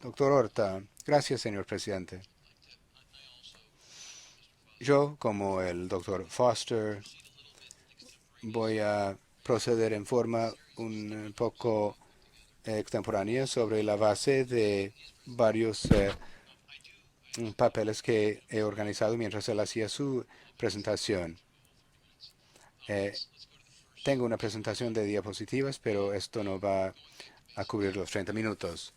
Doctor Horta, gracias, señor presidente. Yo, como el doctor Foster, voy a proceder en forma un poco extemporánea sobre la base de varios papeles que he organizado mientras él hacía su presentación. Eh, Tengo una presentación de diapositivas, pero esto no va a cubrir los 30 minutos.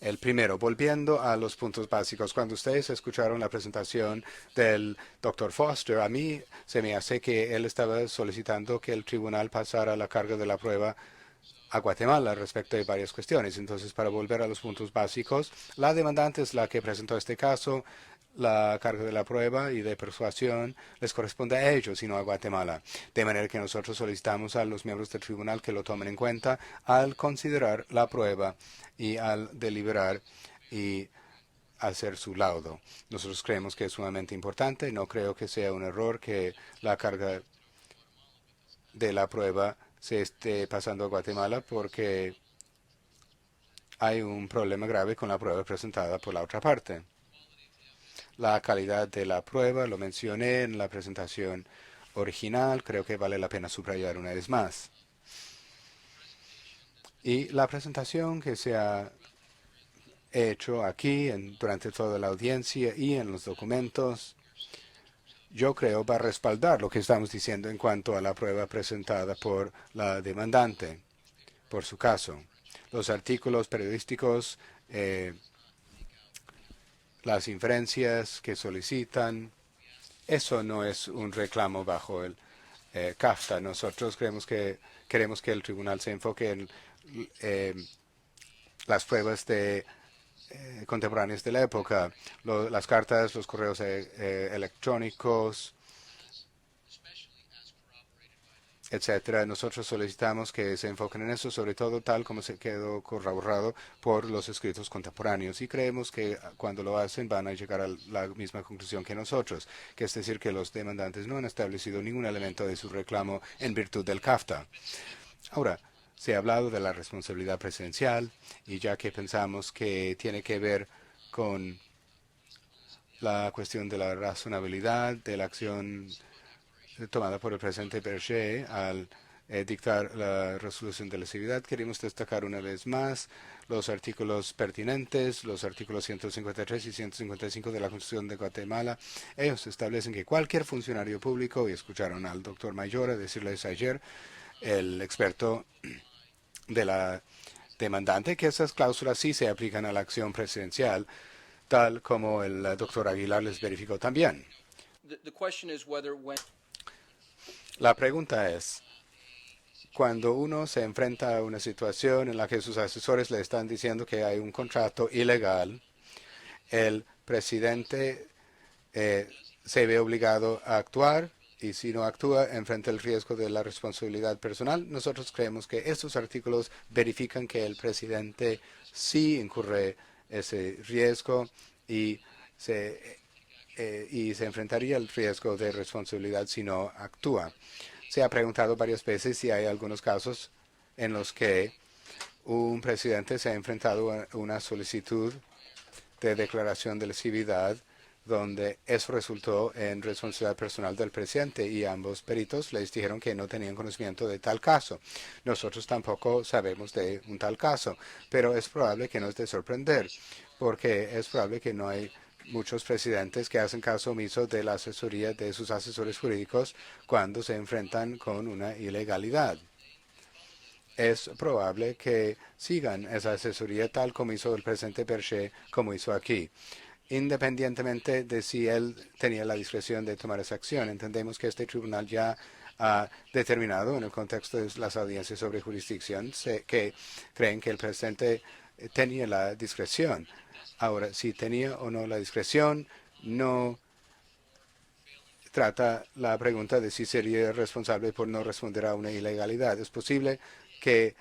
El primero, volviendo a los puntos básicos. Cuando ustedes escucharon la presentación del doctor Foster, a mí se me hace que él estaba solicitando que el tribunal pasara la carga de la prueba a Guatemala respecto de varias cuestiones. Entonces, para volver a los puntos básicos, la demandante es la que presentó este caso. La carga de la prueba y de persuasión les corresponde a ellos y no a Guatemala. De manera que nosotros solicitamos a los miembros del tribunal que lo tomen en cuenta al considerar la prueba y al deliberar y hacer su laudo. Nosotros creemos que es sumamente importante. No creo que sea un error que la carga de la prueba se esté pasando a Guatemala porque hay un problema grave con la prueba presentada por la otra parte. La calidad de la prueba lo mencioné en la presentación original, creo que vale la pena subrayar una vez más. Y la presentación que se ha hecho aquí durante toda la audiencia y en los documentos, yo creo va a respaldar lo que estamos diciendo en cuanto a la prueba presentada por la demandante, por su caso. Los artículos periodísticos, las inferencias que solicitan, eso no es un reclamo bajo el CAFTA. Nosotros queremos que el tribunal se enfoque en eh, las pruebas contemporáneas de la época, las cartas, los correos electrónicos, etcétera. Nosotros solicitamos que se enfoquen en eso, sobre todo tal como se quedó corroborado por los escritos contemporáneos. Y creemos que cuando lo hacen van a llegar a la misma conclusión que nosotros, que es decir, que los demandantes no han establecido ningún elemento de su reclamo en virtud del CAFTA. Ahora, se ha hablado de la responsabilidad presidencial y ya que pensamos que tiene que ver con la cuestión de la razonabilidad de la acción tomada por el presidente Berger al dictar la resolución de lesividad, queremos destacar una vez más los artículos pertinentes, los artículos 153 y 155 de la Constitución de Guatemala. Ellos establecen que cualquier funcionario público, y escucharon al doctor Mayora decirles ayer, el experto de la demandante, que esas cláusulas sí se aplican a la acción presidencial, tal como el doctor Aguilar les verificó también. La pregunta es, cuando uno se enfrenta a una situación en la que sus asesores le están diciendo que hay un contrato ilegal, el presidente se ve obligado a actuar y si no actúa enfrenta el riesgo de la responsabilidad personal. Nosotros creemos que estos artículos verifican que el presidente sí incurre ese riesgo y se enfrentaría al riesgo de responsabilidad si no actúa. Se ha preguntado varias veces si hay algunos casos en los que un presidente se ha enfrentado a una solicitud de declaración de lesividad donde eso resultó en responsabilidad personal del presidente y ambos peritos les dijeron que no tenían conocimiento de tal caso. Nosotros tampoco sabemos de un tal caso, pero es probable que nos dé sorprender, porque es probable que no hay muchos presidentes que hacen caso omiso de la asesoría de sus asesores jurídicos cuando se enfrentan con una ilegalidad. Es probable que sigan esa asesoría tal como hizo el presidente Berger, como hizo aquí independientemente de si él tenía la discreción de tomar esa acción. Entendemos que este tribunal ya ha determinado en el contexto de las audiencias sobre jurisdicción que creen que el presidente tenía la discreción. Ahora, si tenía o no la discreción, no trata la pregunta de si sería responsable por no responder a una ilegalidad. Es posible que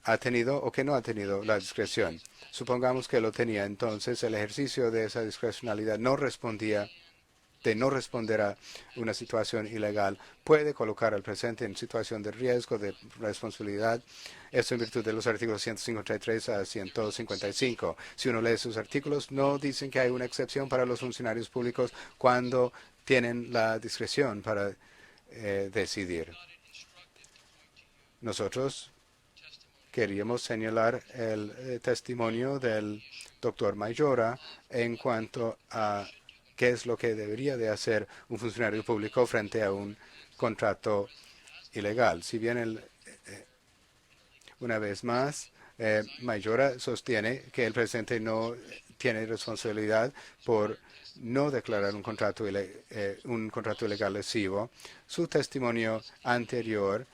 ha tenido o que no ha tenido la discreción. Supongamos que lo tenía, entonces el ejercicio de esa discrecionalidad no respondía de no responder a una situación ilegal puede colocar al presidente en situación de riesgo, de responsabilidad. Esto en virtud de los artículos 153 a 155. Si uno lee sus artículos, no dicen que hay una excepción para los funcionarios públicos cuando tienen la discreción para decidir. Nosotros queríamos señalar el testimonio del doctor Mayora en cuanto a qué es lo que debería de hacer un funcionario público frente a un contrato ilegal. Si bien una vez más, Mayora sostiene que el presidente no tiene responsabilidad por no declarar un contrato ilegal lesivo. Su testimonio anterior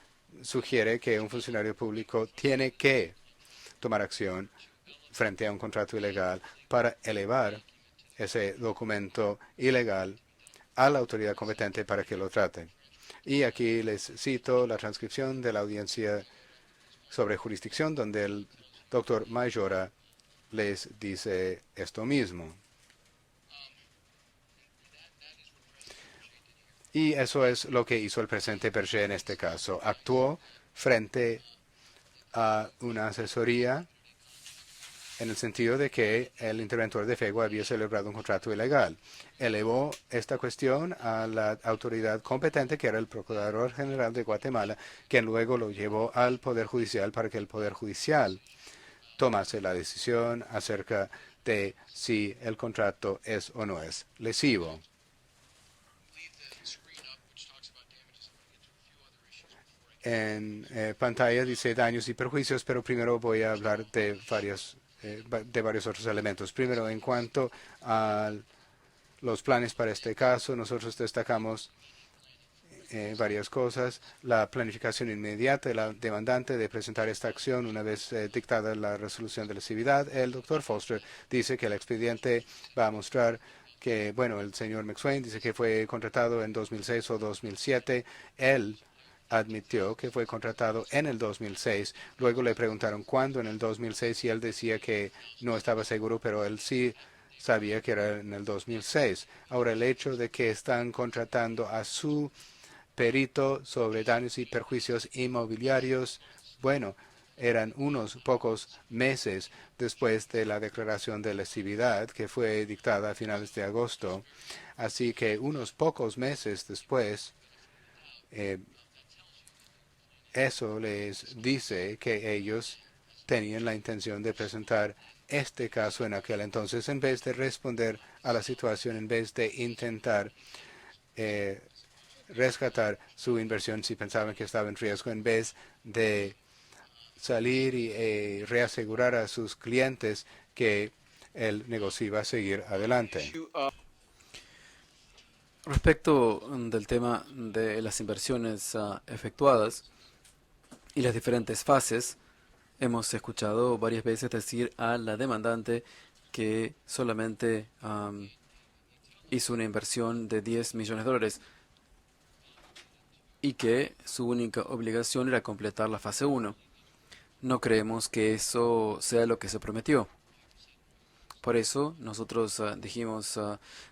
sugiere que un funcionario público tiene que tomar acción frente a un contrato ilegal para elevar ese documento ilegal a la autoridad competente para que lo trate. Y aquí les cito la transcripción de la audiencia sobre jurisdicción donde el doctor Mayora les dice esto mismo. Y eso es lo que hizo el presidente Berger en este caso. Actuó frente a una asesoría en el sentido de que el interventor de FEGUA había celebrado un contrato ilegal. Elevó esta cuestión a la autoridad competente, que era el Procurador General de Guatemala, quien luego lo llevó al Poder Judicial para que el Poder Judicial tomase la decisión acerca de si el contrato es o no es lesivo. En pantalla dice daños y perjuicios, pero primero voy a hablar de varios otros elementos. Primero, en cuanto a los planes para este caso, nosotros destacamos varias cosas. La planificación inmediata de la demandante de presentar esta acción una vez dictada la resolución de lesividad. El doctor Foster dice que el expediente va a mostrar que, bueno, el señor McSwain dice que fue contratado en 2006 o 2007. Él admitió que fue contratado en el 2006. Luego le preguntaron cuándo en el 2006 y él decía que no estaba seguro, pero él sí sabía que era en el 2006. Ahora, el hecho de que están contratando a su perito sobre daños y perjuicios inmobiliarios, bueno, eran unos pocos meses después de la declaración de lesividad que fue dictada a finales de agosto. Así que unos pocos meses después, eso les dice que ellos tenían la intención de presentar este caso en aquel entonces, en vez de responder a la situación, en vez de intentar rescatar su inversión si pensaban que estaba en riesgo, en vez de salir y reasegurar a sus clientes que el negocio iba a seguir adelante. Respecto del tema de las inversiones efectuadas y las diferentes fases, hemos escuchado varias veces decir a la demandante que solamente hizo una inversión de $10 millones y que su única obligación era completar la fase 1. No creemos que eso sea lo que se prometió. Por eso nosotros dijimos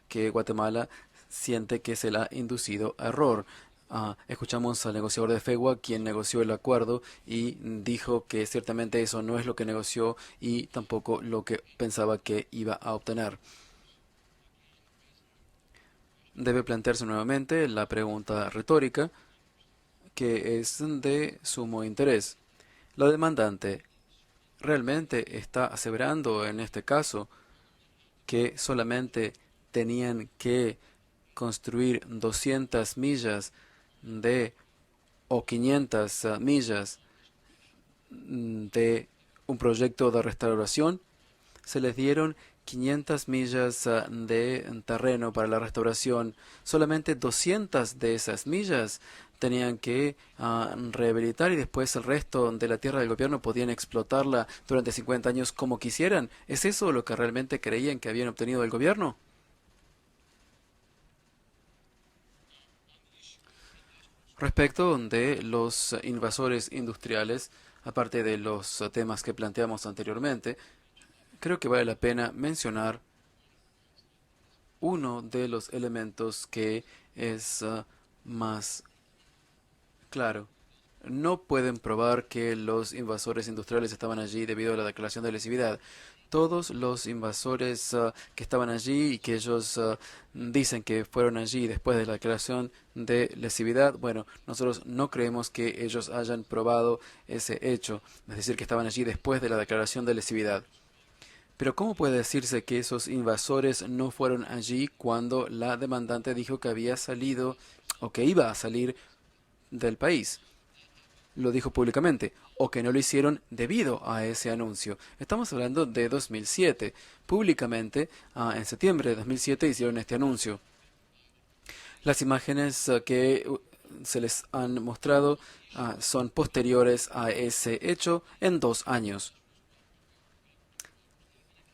que Guatemala siente que se le ha inducido a error. Escuchamos al negociador de FEGUA, quien negoció el acuerdo y dijo que ciertamente eso no es lo que negoció y tampoco lo que pensaba que iba a obtener. Debe plantearse nuevamente la pregunta retórica, que es de sumo interés. La demandante realmente está aseverando en este caso que solamente tenían que construir 200 millas o 500 millas de un proyecto de restauración. Se les dieron 500 millas de terreno para la restauración. Solamente 200 de esas millas tenían que rehabilitar y después el resto de la tierra del gobierno podían explotarla durante 50 años como quisieran. ¿Es eso lo que realmente creían que habían obtenido del gobierno? Respecto de los invasores industriales, aparte de los temas que planteamos anteriormente, creo que vale la pena mencionar uno de los elementos que es más claro. No pueden probar que los invasores industriales estaban allí debido a la declaración de lesividad. Todos los invasores que estaban allí y que ellos dicen que fueron allí después de la declaración de lesividad, bueno, nosotros no creemos que ellos hayan probado ese hecho, es decir, que estaban allí después de la declaración de lesividad. Pero ¿cómo puede decirse que esos invasores no fueron allí cuando la demandante dijo que había salido o que iba a salir del país? Lo dijo públicamente, o que no lo hicieron debido a ese anuncio. Estamos hablando de 2007. Públicamente, en septiembre de 2007 hicieron este anuncio. Las imágenes que se les han mostrado son posteriores a ese hecho en 2 años.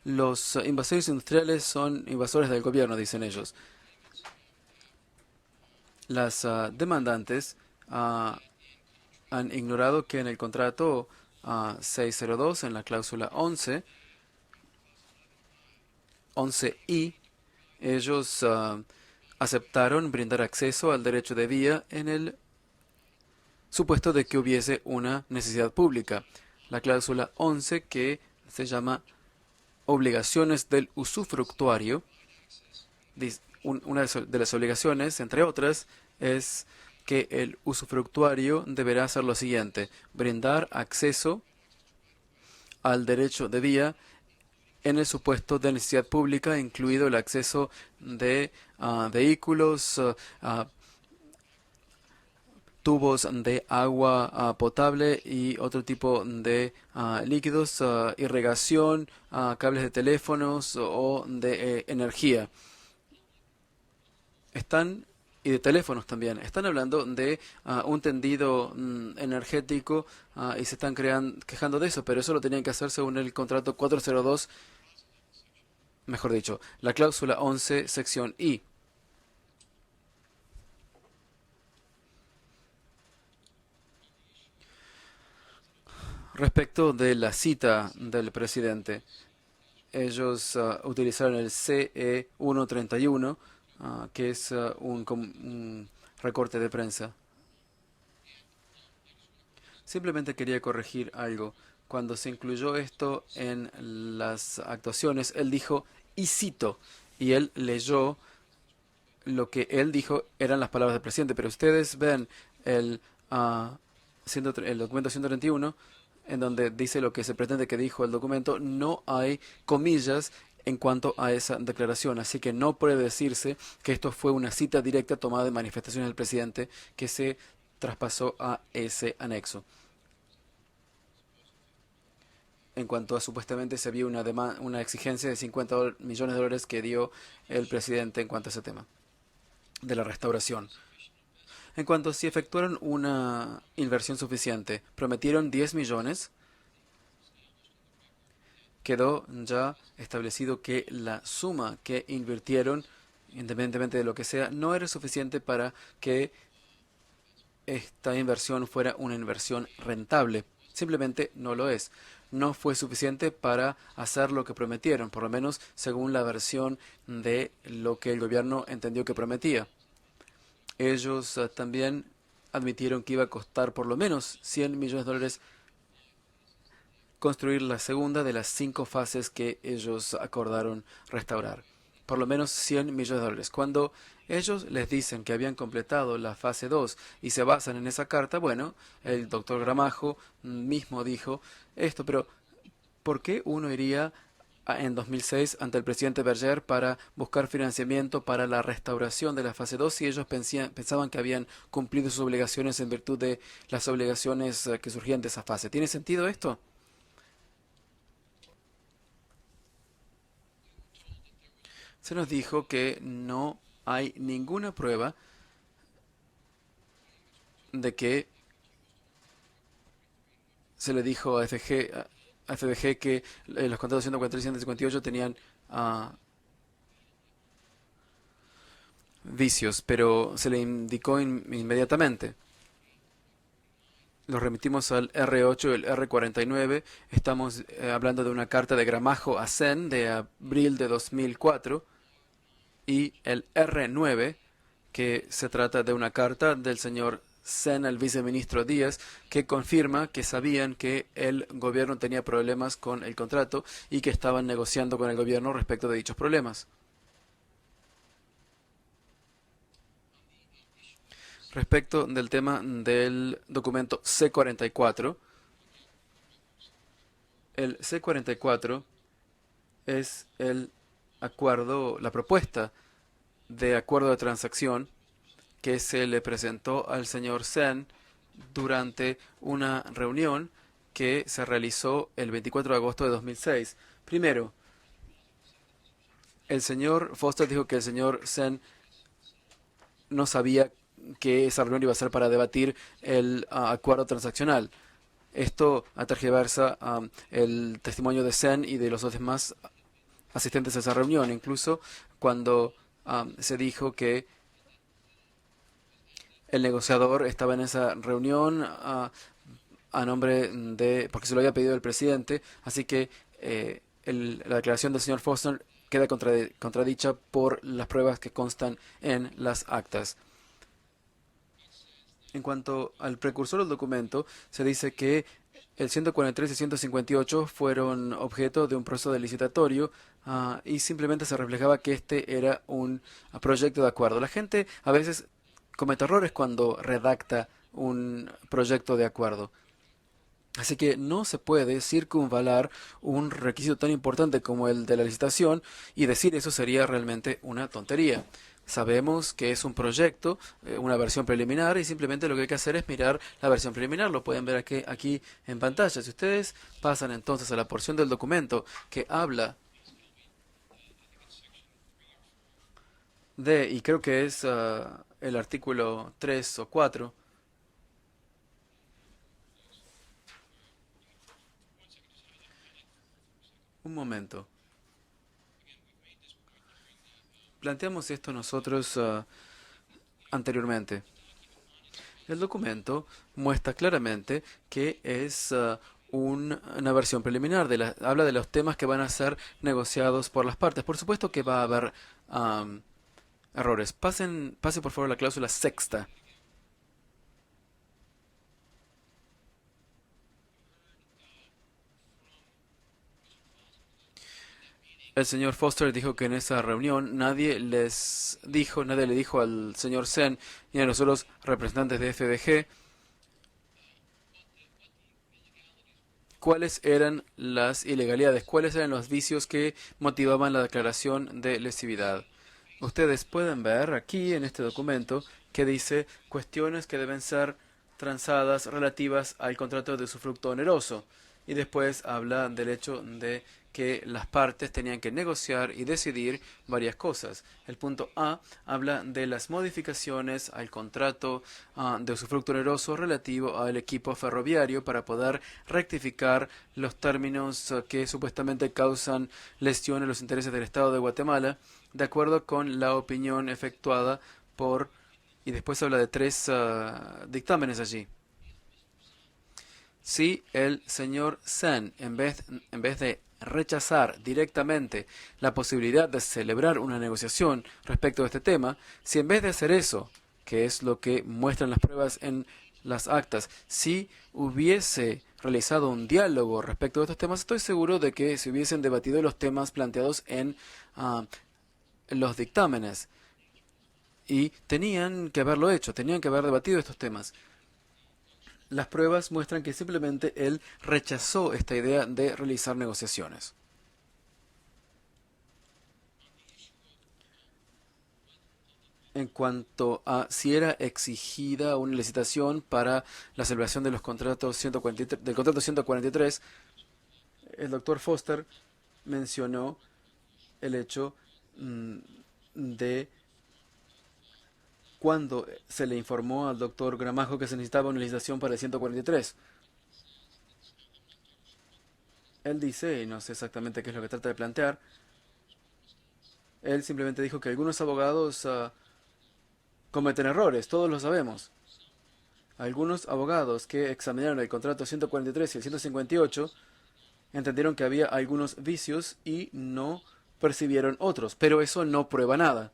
Los invasores industriales son invasores del gobierno, dicen ellos. Las demandantes han ignorado que en el contrato 602, en la cláusula 11i, ellos aceptaron brindar acceso al derecho de vía en el supuesto de que hubiese una necesidad pública. La cláusula 11, que se llama obligaciones del usufructuario, una de las obligaciones, entre otras, es que el usufructuario deberá hacer lo siguiente: brindar acceso al derecho de vía en el supuesto de necesidad pública, incluido el acceso de vehículos, tubos de agua potable y otro tipo de líquidos, irrigación, cables de teléfonos o de energía. Están y de teléfonos también. Están hablando de un tendido energético y se están quejando de eso, pero eso lo tenían que hacer según el contrato 402, mejor dicho, la cláusula 11, sección I. Respecto de la cita del presidente, ellos utilizaron el CE 131, que es un recorte de prensa. Simplemente quería corregir algo. Cuando se incluyó esto en las actuaciones, él dijo, y cito, y él leyó lo que él dijo eran las palabras del presidente, pero ustedes ven el, el documento 131, en donde dice lo que se pretende que dijo el documento, no hay comillas en cuanto a esa declaración, así que no puede decirse que esto fue una cita directa tomada de manifestaciones del presidente que se traspasó a ese anexo. En cuanto a supuestamente se había una exigencia de 50 millones de dólares que dio el presidente en cuanto a ese tema de la restauración. En cuanto a si efectuaron una inversión suficiente, prometieron 10 millones, quedó ya establecido que la suma que invirtieron, independientemente de lo que sea, no era suficiente para que esta inversión fuera una inversión rentable. Simplemente no lo es. No fue suficiente para hacer lo que prometieron, por lo menos según la versión de lo que el gobierno entendió que prometía. Ellos también admitieron que iba a costar por lo menos 100 millones de dólares construir la segunda de las 5 fases que ellos acordaron restaurar. Por lo menos 100 millones de dólares. Cuando ellos les dicen que habían completado la fase 2 y se basan en esa carta, bueno, el doctor Gramajo mismo dijo esto, pero ¿por qué uno iría en 2006 ante el presidente Berger para buscar financiamiento para la restauración de la fase 2 si ellos pensaban que habían cumplido sus obligaciones en virtud de las obligaciones que surgían de esa fase? ¿Tiene sentido esto? Se nos dijo que no hay ninguna prueba de que se le dijo a FBG que los contratos 143 y 158 tenían vicios, pero se le indicó inmediatamente. Los remitimos al R8 y el R49. Estamos hablando de una carta de Gramajo a CEN de abril de 2004. y el R9, que se trata de una carta del señor Sen al viceministro Díaz, que confirma que sabían que el gobierno tenía problemas con el contrato y que estaban negociando con el gobierno respecto de dichos problemas. Respecto del tema del documento C44, el C44 es el acuerdo, la propuesta de acuerdo de transacción que se le presentó al señor Sen durante una reunión que se realizó el 24 de agosto de 2006. Primero, el señor Foster dijo que el señor Sen no sabía que esa reunión iba a ser para debatir el acuerdo transaccional. Esto tergiversa el testimonio de Sen y de los dos demás asistentes a esa reunión, incluso cuando se dijo que el negociador estaba en esa reunión a nombre de, porque se lo había pedido el presidente, así que la declaración del señor Foster queda contradicha por las pruebas que constan en las actas. En cuanto al precursor del documento, se dice que el 143 y 158 fueron objeto de un proceso de licitatorio y simplemente se reflejaba que este era un proyecto de acuerdo. La gente a veces comete errores cuando redacta un proyecto de acuerdo. Así que no se puede circunvalar un requisito tan importante como el de la licitación y decir eso sería realmente una tontería. Sabemos que es un proyecto, una versión preliminar, y simplemente lo que hay que hacer es mirar la versión preliminar. Lo pueden ver aquí en pantalla. Si ustedes pasan entonces a la porción del documento que habla de, y creo que es el artículo 3 o 4. Un momento. Planteamos esto nosotros anteriormente. El documento muestra claramente que es una versión preliminar, habla de los temas que van a ser negociados por las partes. Por supuesto que va a haber errores. Pase por favor la cláusula sexta. El señor Foster dijo que en esa reunión nadie le dijo al señor Sen ni a los otros representantes de FBG cuáles eran las ilegalidades, cuáles eran los vicios que motivaban la declaración de lesividad. Ustedes pueden ver aquí en este documento que dice cuestiones que deben ser transadas relativas al contrato de usufructo oneroso. Y después habla del hecho de que las partes tenían que negociar y decidir varias cosas. El punto A habla de las modificaciones al contrato de usufructo oneroso relativo al equipo ferroviario para poder rectificar los términos que supuestamente causan lesión en los intereses del Estado de Guatemala, de acuerdo con la opinión efectuada por... Y después habla de tres dictámenes allí. Si el señor Sen, en vez de rechazar directamente la posibilidad de celebrar una negociación respecto a este tema, si en vez de hacer eso, que es lo que muestran las pruebas en las actas, si hubiese realizado un diálogo respecto a estos temas, estoy seguro de que se hubiesen debatido los temas planteados en los dictámenes. Y tenían que haberlo hecho, tenían que haber debatido estos temas. Las pruebas muestran que simplemente él rechazó esta idea de realizar negociaciones. En cuanto a si era exigida una licitación para la celebración de los contratos 143, del contrato 143, el doctor Foster mencionó el hecho de cuando se le informó al doctor Gramajo que se necesitaba una licitación para el 143. Él dice, y no sé exactamente qué es lo que trata de plantear, él simplemente dijo que algunos abogados cometen errores, todos lo sabemos. Algunos abogados que examinaron el contrato 143 y el 158 entendieron que había algunos vicios y no percibieron otros, pero eso no prueba nada.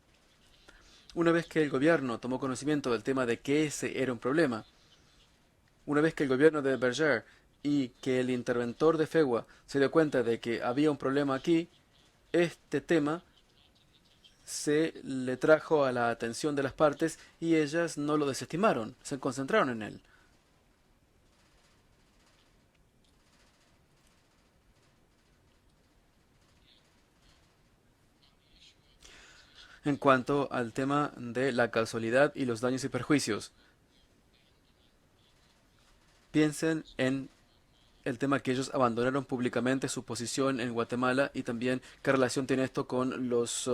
Una vez que el gobierno tomó conocimiento del tema de que ese era un problema, una vez que el gobierno de Berger y que el interventor de FEGUA se dio cuenta de que había un problema aquí, este tema se le trajo a la atención de las partes y ellas no lo desestimaron, se concentraron en él. En cuanto al tema de la causalidad y los daños y perjuicios, piensen en el tema que ellos abandonaron públicamente su posición en Guatemala y también qué relación tiene esto con los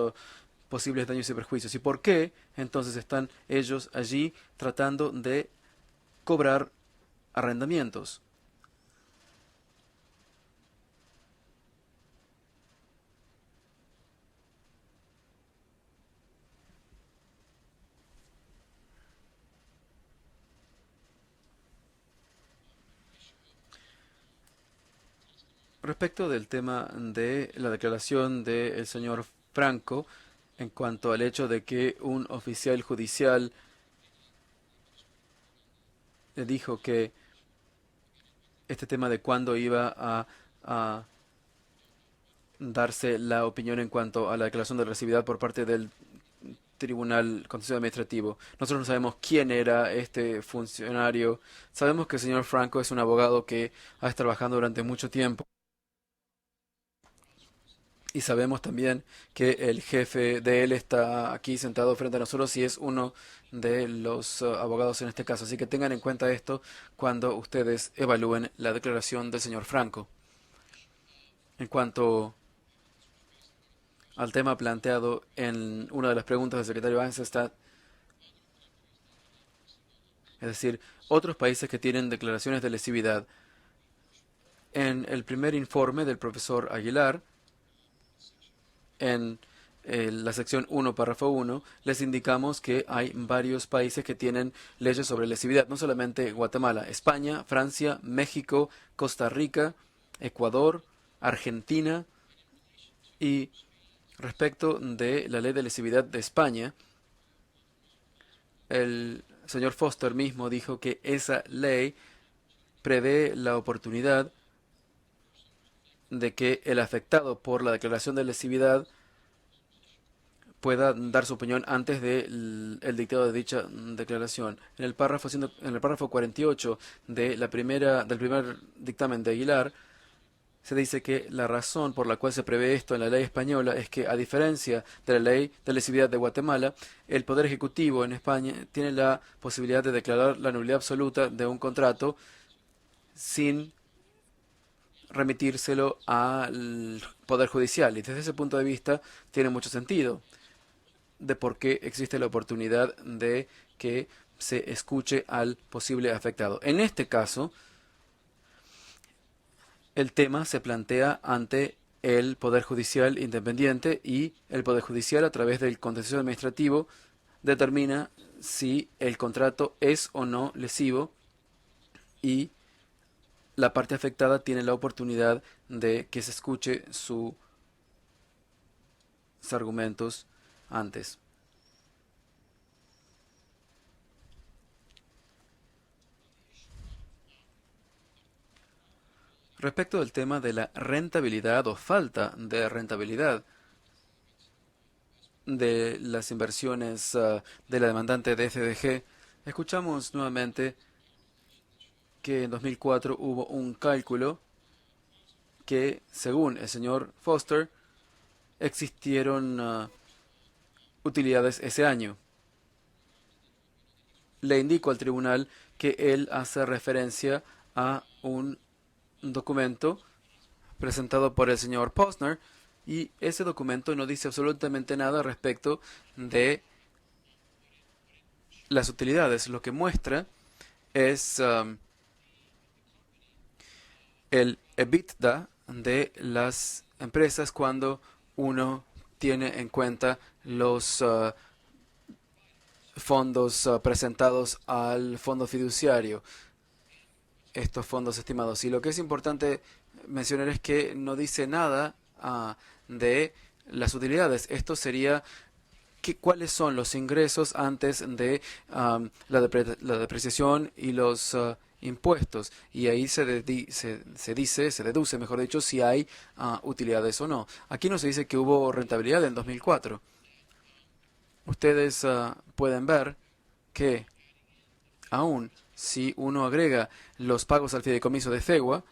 posibles daños y perjuicios y por qué entonces están ellos allí tratando de cobrar arrendamientos. Respecto del tema de la declaración del señor Franco en cuanto al hecho de que un oficial judicial le dijo que este tema de cuándo iba a darse la opinión en cuanto a la declaración de recibibilidad por parte del Tribunal Contencioso Administrativo. Nosotros no sabemos quién era este funcionario. Sabemos que el señor Franco es un abogado que ha estado trabajando durante mucho tiempo. Y sabemos también que el jefe de él está aquí sentado frente a nosotros y es uno de los abogados en este caso. Así que tengan en cuenta esto cuando ustedes evalúen la declaración del señor Franco. En cuanto al tema planteado en una de las preguntas del secretario Eisenstadt, es decir, otros países que tienen declaraciones de lesividad. En el primer informe del profesor Aguilar, en la sección 1, párrafo 1, les indicamos que hay varios países que tienen leyes sobre lesividad, no solamente Guatemala, España, Francia, México, Costa Rica, Ecuador, Argentina y respecto de la ley de lesividad de España, el señor Foster mismo dijo que esa ley prevé la oportunidad de que el afectado por la declaración de lesividad pueda dar su opinión antes del dictado de dicha declaración. En el párrafo 48 del primer dictamen de Aguilar, se dice que la razón por la cual se prevé esto en la ley española es que, a diferencia de la ley de lesividad de Guatemala, el Poder Ejecutivo en España tiene la posibilidad de declarar la nulidad absoluta de un contrato sin remitírselo al Poder Judicial. Y desde ese punto de vista tiene mucho sentido de por qué existe la oportunidad de que se escuche al posible afectado. En este caso, el tema se plantea ante el Poder Judicial independiente y el Poder Judicial, a través del contencioso administrativo, determina si el contrato es o no lesivo y la parte afectada tiene la oportunidad de que se escuche sus argumentos antes. Respecto del tema de la rentabilidad o falta de rentabilidad de las inversiones de la demandante de FDG, escuchamos nuevamente que en 2004 hubo un cálculo que, según el señor Foster, existieron utilidades ese año. Le indico al tribunal que él hace referencia a un documento presentado por el señor Posner y ese documento no dice absolutamente nada respecto de las utilidades. Lo que muestra es el EBITDA de las empresas cuando uno tiene en cuenta los fondos presentados al fondo fiduciario, estos fondos estimados. Y lo que es importante mencionar es que no dice nada de las utilidades. Esto sería cuáles son los ingresos antes de la depreciación y los impuestos. Y ahí se deduce, mejor dicho, si hay utilidades o no. Aquí no se dice que hubo rentabilidad en 2004. Ustedes pueden ver que aún si uno agrega los pagos al fideicomiso de FEGUA,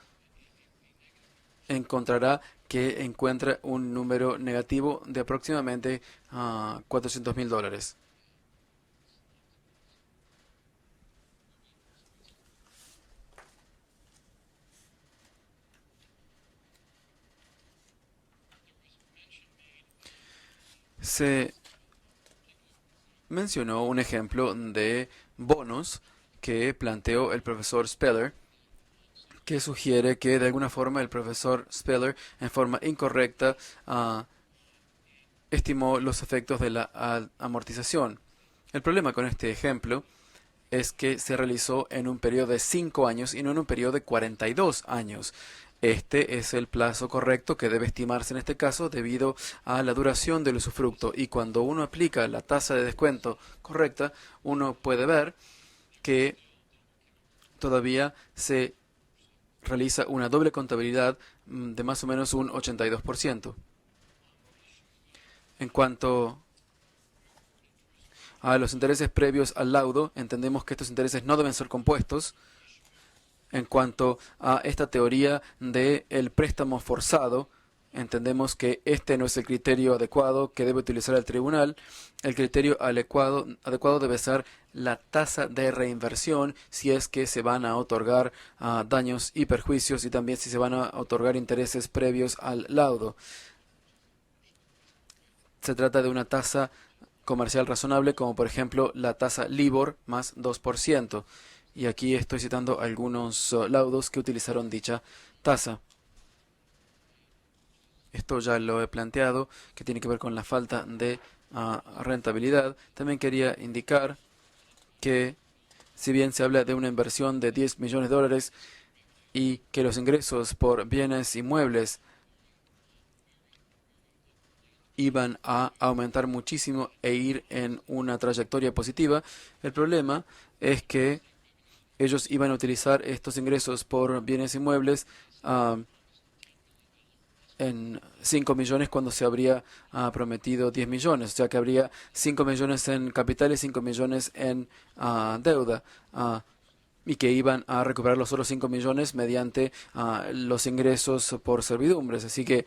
encontrará que encuentra un número negativo de aproximadamente $400,000. Se mencionó un ejemplo de bonos que planteó el profesor Speller, que sugiere que de alguna forma el profesor Speller, en forma incorrecta, estimó los efectos de la amortización. El problema con este ejemplo es que se realizó en un periodo de 5 años y no en un periodo de 42 años. Este es el plazo correcto que debe estimarse en este caso debido a la duración del usufructo, y cuando uno aplica la tasa de descuento correcta, uno puede ver que todavía se realiza una doble contabilidad de más o menos un 82%. En cuanto a los intereses previos al laudo, entendemos que estos intereses no deben ser compuestos. En cuanto a esta teoría del préstamo forzado, entendemos que este no es el criterio adecuado que debe utilizar el tribunal. El criterio adecuado debe ser la tasa de reinversión si es que se van a otorgar daños y perjuicios, y también si se van a otorgar intereses previos al laudo. Se trata de una tasa comercial razonable, como por ejemplo la tasa LIBOR más 2%. Y aquí estoy citando algunos laudos que utilizaron dicha tasa. Esto ya lo he planteado, que tiene que ver con la falta de rentabilidad. También quería indicar que si bien se habla de una inversión de $10 millones y que los ingresos por bienes inmuebles iban a aumentar muchísimo e ir en una trayectoria positiva, el problema es que ellos iban a utilizar estos ingresos por bienes inmuebles en 5 millones cuando se habría prometido 10 millones, o sea que habría 5 millones en capital y 5 millones en deuda, y que iban a recuperar los otros 5 millones mediante los ingresos por servidumbres. Así que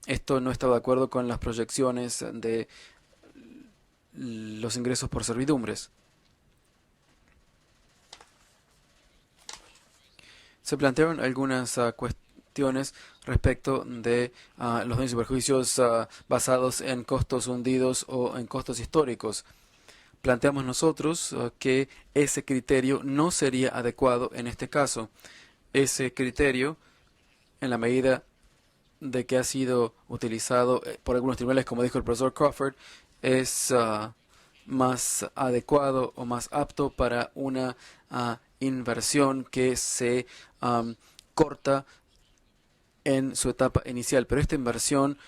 esto no estaba de acuerdo con las proyecciones de los ingresos por servidumbres. Se plantearon algunas cuestiones respecto de los daños y perjuicios basados en costos hundidos o en costos históricos. Planteamos nosotros que ese criterio no sería adecuado en este caso. Ese criterio, en la medida de que ha sido utilizado por algunos tribunales, como dijo el profesor Crawford, es más adecuado o más apto para una inversión que se corta en su etapa inicial. Pero esta inversión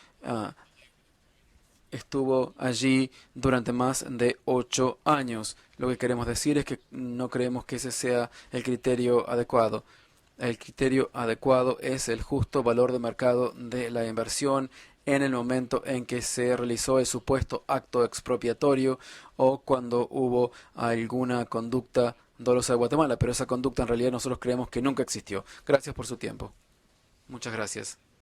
estuvo allí durante más de 8 años. Lo que queremos decir es que no creemos que ese sea el criterio adecuado. El criterio adecuado es el justo valor de mercado de la inversión en el momento en que se realizó el supuesto acto expropiatorio o cuando hubo alguna conducta dolosa de Guatemala, pero esa conducta en realidad nosotros creemos que nunca existió. Gracias por su tiempo. Muchas gracias.